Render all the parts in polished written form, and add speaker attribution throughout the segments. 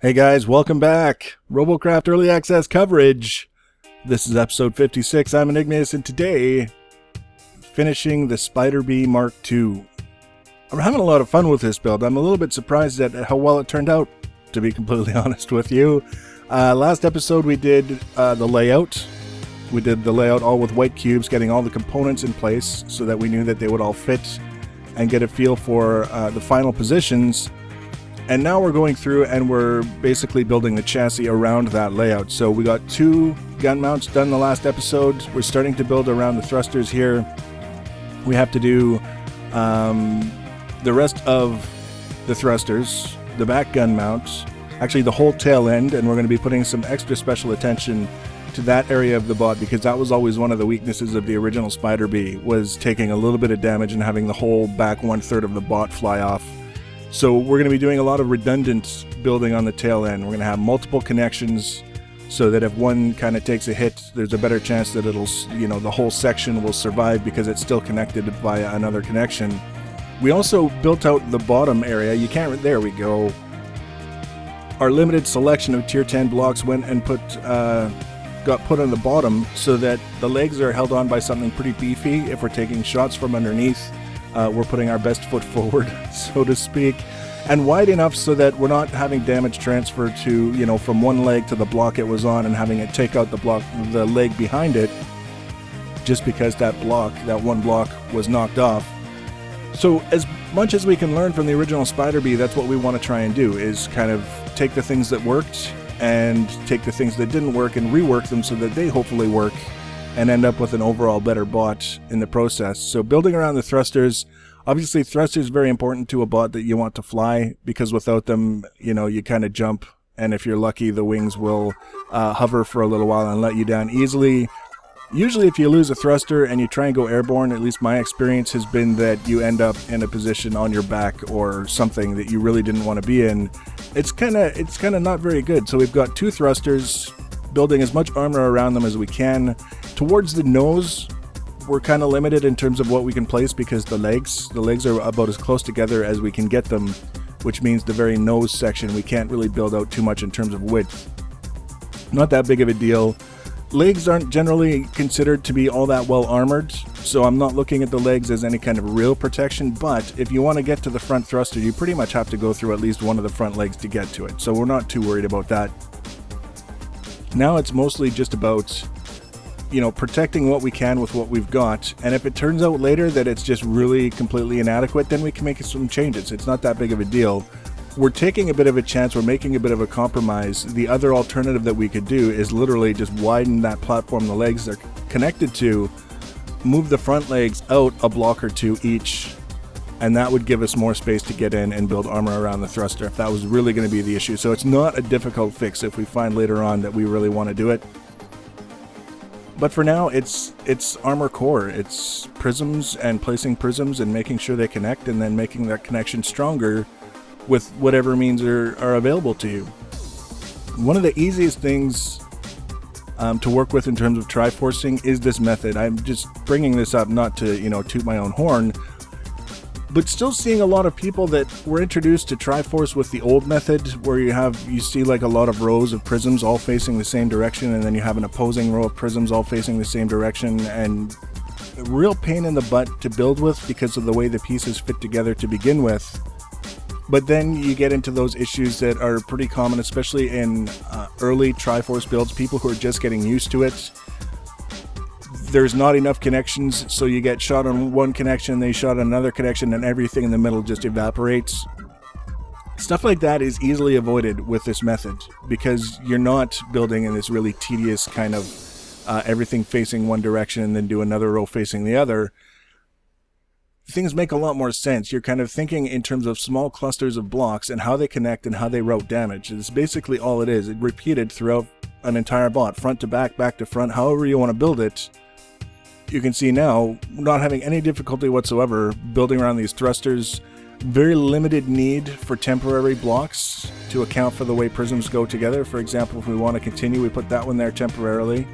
Speaker 1: Hey guys, welcome back. Robocraft Early Access coverage. This is episode 56. I'm Enigmaus, and today, finishing the Spider Bee Mark II. I'm having a lot of fun with this build. I'm a little bit surprised at how well it turned out, to be completely honest with you. Last episode we did the layout. We did the layout all with white cubes, getting all the components in place so that we knew that they would all fit and get a feel for the final positions. And now we're going through and we're basically building the chassis around that layout. So we got 2 gun mounts done the last episode. We're starting to build around the thrusters here. We have to do the rest of the thrusters, the back gun mount, actually the whole tail end, and we're going to be putting some extra special attention to that area of the bot because that was always one of the weaknesses of the original Spider Bee, was taking a little bit of damage and having the whole back 1/3 of the bot fly off. So we're going to be doing a lot of redundant building on the tail end. We're going to have multiple connections so that if one kind of takes a hit, there's a better chance that it'll, the whole section will survive because it's still connected via another connection. We also built out the bottom area. There we go. Our limited selection of tier 10 blocks went and got put on the bottom so that the legs are held on by something pretty beefy. If we're taking shots from underneath, we're putting our best foot forward, so to speak, and wide enough so that we're not having damage transfer to, from one leg to the block it was on and having it take out the leg behind it, just because that one block was knocked off. So as much as we can learn from the original Spider Bee, that's what we want to try and do, is kind of take the things that worked and take the things that didn't work and rework them so that they hopefully work and end up with an overall better bot in the process. So building around the thrusters, obviously thrusters very important to a bot that you want to fly, because without them, you kind of jump, and if you're lucky, the wings will hover for a little while and let you down easily. Usually if you lose a thruster and you try and go airborne, at least my experience has been that you end up in a position on your back or something that you really didn't want to be in. It's kind of not very good. So we've got 2 thrusters, building as much armor around them as we can. Towards the nose, we're kind of limited in terms of what we can place because the legs are about as close together as we can get them, which means the very nose section we can't really build out too much in terms of width. Not that big of a deal. Legs aren't generally considered to be all that well armored, so I'm not looking at the legs as any kind of real protection, but if you want to get to the front thruster, you pretty much have to go through at least one of the front legs to get to it, so we're not too worried about that. Now it's mostly just about protecting what we can with what we've got, and if it turns out later that it's just really completely inadequate, then we can make some changes. It's not that big of a deal. We're taking a bit of a chance, we're making a bit of a compromise. The other alternative that we could do is literally just widen that platform the legs are connected to, move the front legs out a block or 2 each, and that would give us more space to get in and build armor around the thruster if that was really going to be the issue. So it's not a difficult fix if we find later on that we really want to do it. But for now, it's armor core. It's prisms and placing prisms and making sure they connect and then making that connection stronger with whatever means are available to you. One of the easiest things to work with in terms of triforcing is this method. I'm just bringing this up not to, toot my own horn, but still seeing a lot of people that were introduced to Triforce with the old method, where you see like a lot of rows of prisms all facing the same direction, and then you have an opposing row of prisms all facing the same direction, and a real pain in the butt to build with because of the way the pieces fit together to begin with. But then you get into those issues that are pretty common, especially in early Triforce builds, people who are just getting used to it. There's not enough connections, so you get shot on one connection, they shot on another connection, and everything in the middle just evaporates. Stuff like that is easily avoided with this method because you're not building in this really tedious kind of everything facing one direction and then do another row facing the other. Things make a lot more sense. You're kind of thinking in terms of small clusters of blocks and how they connect and how they route damage. It's basically all it is. It repeated throughout an entire bot, front to back, back to front, however you want to build it. You can see now, not having any difficulty whatsoever building around these thrusters. Very limited need for temporary blocks to account for the way prisms go together. For example, if we want to continue, we put that one there temporarily.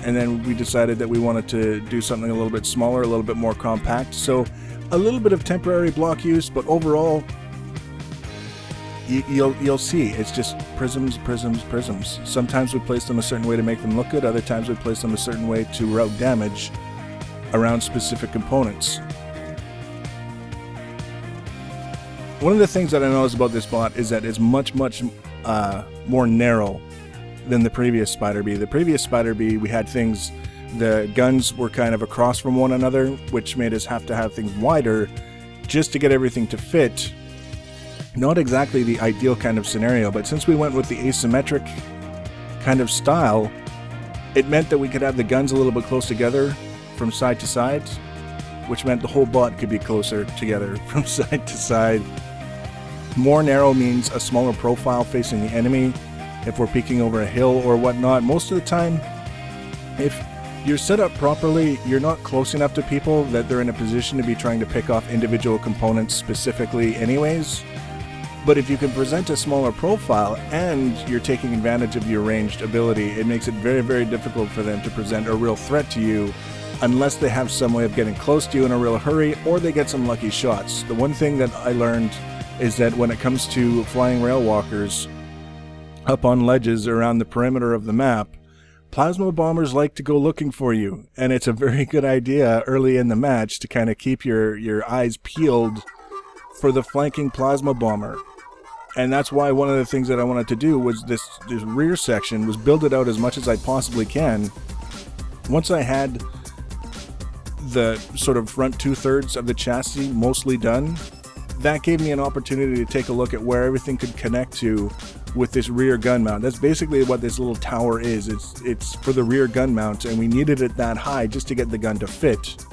Speaker 1: And then we decided that we wanted to do something a little bit smaller, a little bit more compact. So a little bit of temporary block use, but overall you'll see it's just prisms. Sometimes we place them a certain way to make them look good, other times we place them a certain way to route damage around specific components. One of the things that I noticed about this bot is that it's much more narrow than the previous Spider Bee. The previous Spider Bee, we had things, the guns were kind of across from one another, which made us have to have things wider just to get everything to fit. Not exactly the ideal kind of scenario, but since we went with the asymmetric kind of style, it meant that we could have the guns a little bit close together from side to side, which meant the whole bot could be closer together from side to side. More narrow means a smaller profile facing the enemy if we're peeking over a hill or whatnot. Most of the time, if you're set up properly, you're not close enough to people that they're in a position to be trying to pick off individual components specifically anyways. But if you can present a smaller profile and you're taking advantage of your ranged ability, it makes it very difficult for them to present a real threat to you unless they have some way of getting close to you in a real hurry or they get some lucky shots. The one thing that I learned is that when it comes to flying rail walkers up on ledges around the perimeter of the map, plasma bombers like to go looking for you, and it's a very good idea early in the match to kind of keep your eyes peeled for the flanking plasma bomber. And that's why one of the things that I wanted to do was this rear section was build it out as much as I possibly can. Once I had the sort of front 2/3 of the chassis mostly done, that gave me an opportunity to take a look at where everything could connect to with this rear gun mount. That's basically what this little tower is. It's for the rear gun mount, and we needed it that high just to get the gun to fit.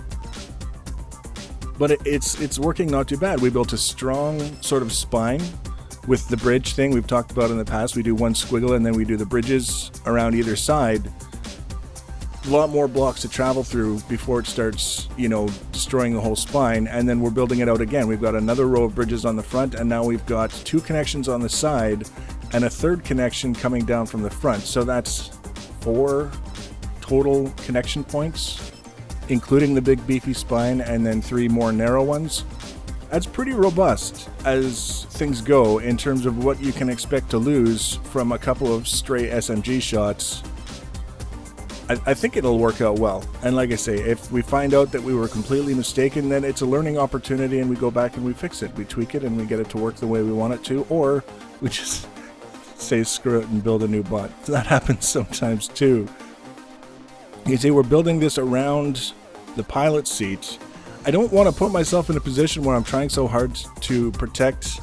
Speaker 1: But it's working not too bad. We built a strong sort of spine with the bridge thing we've talked about in the past. We do one squiggle and then we do the bridges around either side. A lot more blocks to travel through before it starts, destroying the whole spine, and then we're building it out again. We've got another row of bridges on the front, and now we've got 2 connections on the side and a 3rd connection coming down from the front. So that's 4 total connection points, including the big beefy spine, and then 3 more narrow ones. That's pretty robust as things go in terms of what you can expect to lose from a couple of stray SMG shots. I think it'll work out well. And like I say, if we find out that we were completely mistaken, then it's a learning opportunity and we go back and we fix it. We tweak it and we get it to work the way we want it to, or we just say screw it and build a new bot. So that happens sometimes too. You see, we're building this around the pilot seat. I don't want to put myself in a position where I'm trying so hard to protect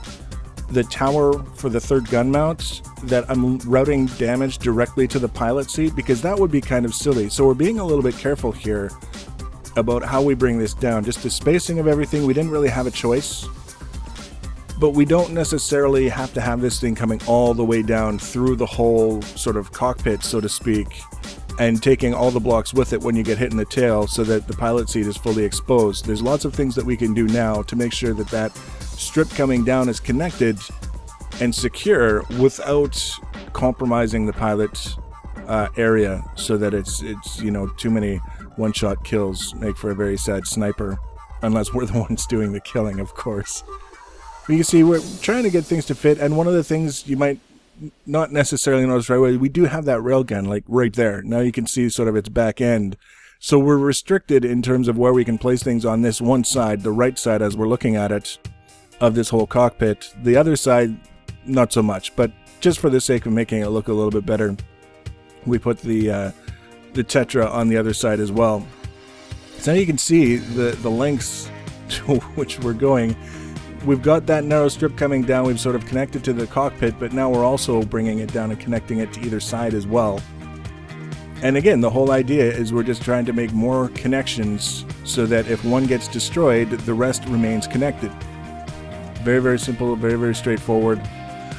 Speaker 1: the tower for the 3rd gun mount that I'm routing damage directly to the pilot seat, because that would be kind of silly. So we're being a little bit careful here about how we bring this down. Just the spacing of everything, we didn't really have a choice. But we don't necessarily have to have this thing coming all the way down through the whole sort of cockpit, so to speak, and taking all the blocks with it when you get hit in the tail so that the pilot seat is fully exposed. There's lots of things that we can do now to make sure that that strip coming down is connected and secure without compromising the pilot area, so that it's too many one-shot kills make for a very sad sniper, unless we're the ones doing the killing, of course. But you see, we're trying to get things to fit, and one of the things you might not necessarily notice right away, we do have that railgun like right there. Now you can see sort of its back end. So we're restricted in terms of where we can place things on this one side, the right side as we're looking at it, of this whole cockpit. The other side, not so much, but just for the sake of making it look a little bit better, we put the Tetra on the other side as well. So now you can see the lengths to which we're going. We've got that narrow strip coming down, we've sort of connected to the cockpit, but now we're also bringing it down and connecting it to either side as well. And again, the whole idea is we're just trying to make more connections so that if one gets destroyed, the rest remains connected. Very simple, very straightforward.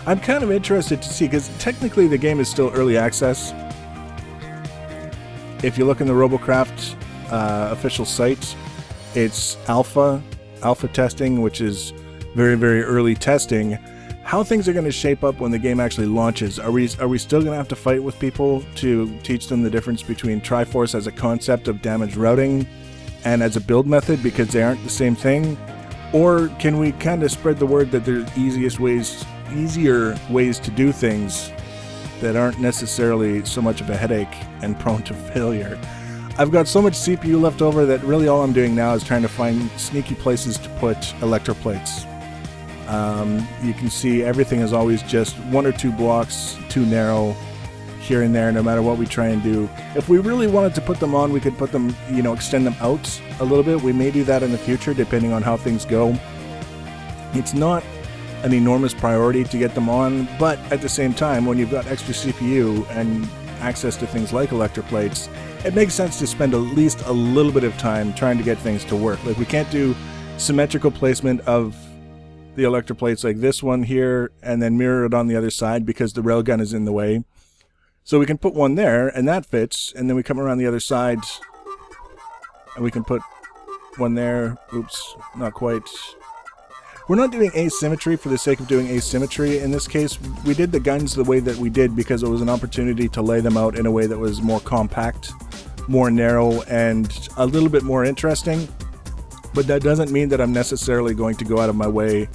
Speaker 1: I'm kind of interested to see, because technically the game is still early access. If you look in the Robocraft official site, it's alpha testing, which is very early testing. How things are going to shape up when the game actually launches. Are we still going to have to fight with people to teach them the difference between Triforce as a concept of damage routing and as a build method, because they aren't the same thing? Or can we kind of spread the word that there's easiest ways easier ways to do things that aren't necessarily so much of a headache and prone to failure. I've got so much CPU left over that really all I'm doing now is trying to find sneaky places to put electroplates. You can see everything is always just 1 or 2 blocks too narrow here and there, no matter what we try and do. If we really wanted to put them on, we could put them, extend them out a little bit. We may do that in the future, depending on how things go. It's not an enormous priority to get them on, but at the same time, when you've got extra CPU and access to things like electroplates, it makes sense to spend at least a little bit of time trying to get things to work. Like, we can't do symmetrical placement of the electroplates like this one here and then mirror it on the other side because the railgun is in the way. So we can put one there, and that fits, and then we come around the other side, and we can put one there. Oops, not quite. We're not doing asymmetry for the sake of doing asymmetry. In this case, we did the guns the way that we did because it was an opportunity to lay them out in a way that was more compact, more narrow, and a little bit more interesting. But that doesn't mean that I'm necessarily going to go out of my way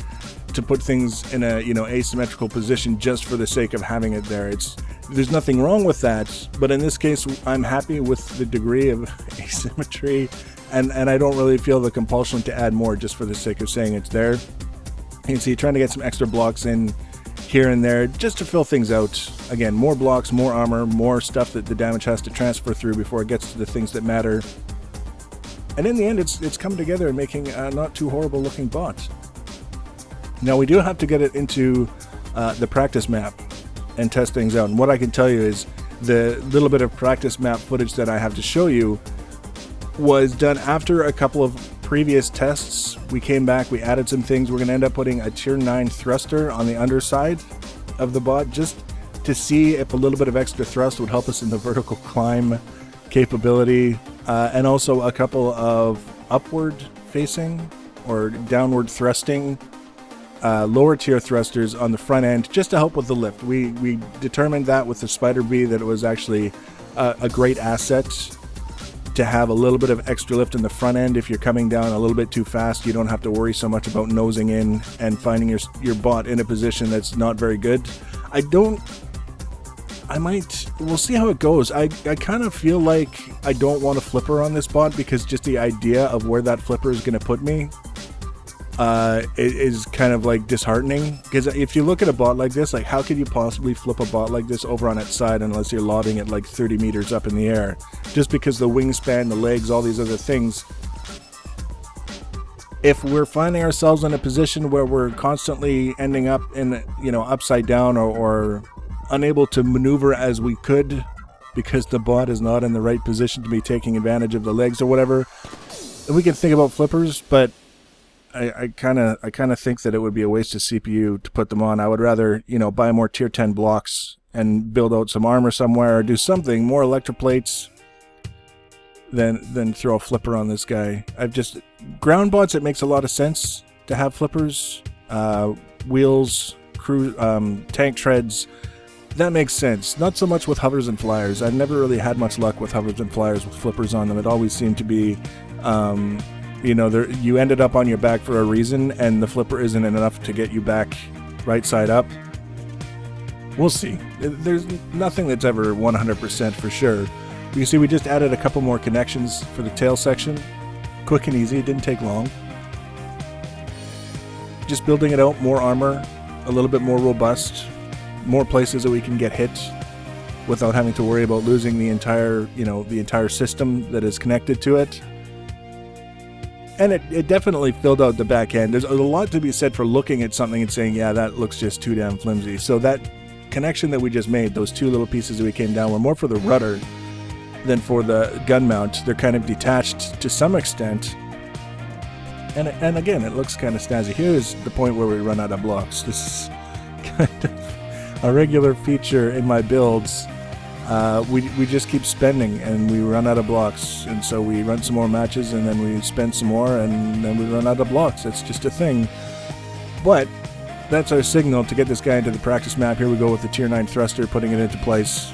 Speaker 1: to put things in a, asymmetrical position just for the sake of having it there. There's nothing wrong with that, but in this case, I'm happy with the degree of asymmetry, and I don't really feel the compulsion to add more just for the sake of saying it's there. You can see trying to get some extra blocks in here and there just to fill things out. Again, more blocks, more armor, more stuff that the damage has to transfer through before it gets to the things that matter. And in the end, it's come together and making a not too horrible looking bot. Now, we do have to get it into the practice map and test things out. And what I can tell you is the little bit of practice map footage that I have to show you was done after a couple of previous tests. We came back, we added some things. We're going to end up putting a tier 9 thruster on the underside of the bot just to see if a little bit of extra thrust would help us in the vertical climb capability, and also a couple of upward facing or downward thrusting lower tier thrusters on the front end just to help with the lift. We determined that with the Spider Bee that it was actually a great asset to have a little bit of extra lift in the front end. If you're coming down a little bit too fast, you don't have to worry so much about nosing in and finding your bot in a position that's not very good. We'll see how it goes. I kind of feel like I don't want a flipper on this bot because just the idea of where that flipper is going to put me is kind of like disheartening. Because if you look at a bot like this, like how could you possibly flip a bot like this over on its side unless you're lobbing it like 30 meters up in the air? Just because the wingspan, the legs, all these other things. If we're finding ourselves in a position where we're constantly ending up in, upside down or unable to maneuver as we could because the bot is not in the right position to be taking advantage of the legs or whatever, we can think about flippers, but I kind of think that it would be a waste of CPU to put them on. I would rather, buy more tier 10 blocks and build out some armor somewhere or do something, more electroplates than throw a flipper on this guy. Ground bots, it makes a lot of sense to have flippers, wheels, tank treads. That makes sense. Not so much with hovers and flyers. I've never really had much luck with hovers and flyers with flippers on them. It always seemed to be, you ended up on your back for a reason, and the flipper isn't enough to get you back right side up. We'll see. There's nothing that's ever 100% for sure. You see, we just added a couple more connections for the tail section. Quick and easy. It didn't take long. Just building it out, more armor, a little bit more robust, more places that we can get hit without having to worry about losing the entire system that is connected to it. And it definitely filled out the back end. There's a lot to be said for looking at something and saying, yeah, that looks just too damn flimsy. So that connection that we just made, those two little pieces that we came down, were more for the rudder than for the gun mount. They're kind of detached to some extent. And again, it looks kind of snazzy. Here's the point where we run out of blocks. This is kind of a regular feature in my builds. We just keep spending and we run out of blocks, and so we run some more matches and then we spend some more and then we run out of blocks. It's just a thing. But that's our signal to get this guy into the practice map. Here we go with the tier 9 thruster, putting it into place.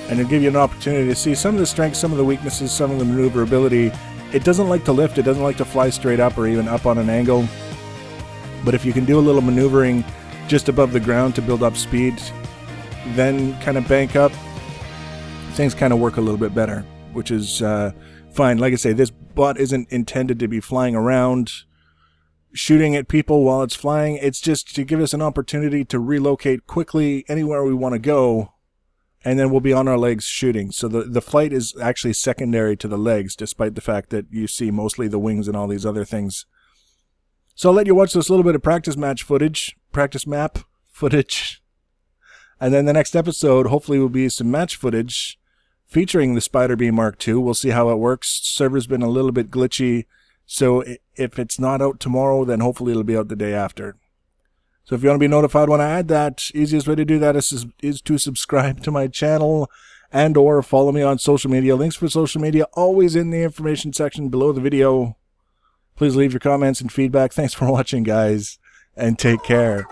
Speaker 1: And it'll give you an opportunity to see some of the strengths, some of the weaknesses, some of the maneuverability. It doesn't like to lift, it doesn't like to fly straight up or even up on an angle. But if you can do a little maneuvering just above the ground to build up speed, then kind of bank up, things kind of work a little bit better, which is fine. Like I say, this bot isn't intended to be flying around shooting at people while it's flying. It's just to give us an opportunity to relocate quickly anywhere we want to go, and then we'll be on our legs shooting. So the flight is actually secondary to the legs, despite the fact that you see mostly the wings and all these other things. So I'll let you watch this little bit of practice map footage, and then the next episode hopefully will be some match footage featuring the Spider Bee Mark II. We'll see how it works. Server's been a little bit glitchy, so if it's not out tomorrow, then hopefully it'll be out the day after. So if you want to be notified when I add that, easiest way to do that is to subscribe to my channel and or follow me on social media. Links for social media always in the information section below the video. Please leave your comments and feedback. Thanks for watching, guys, and take care.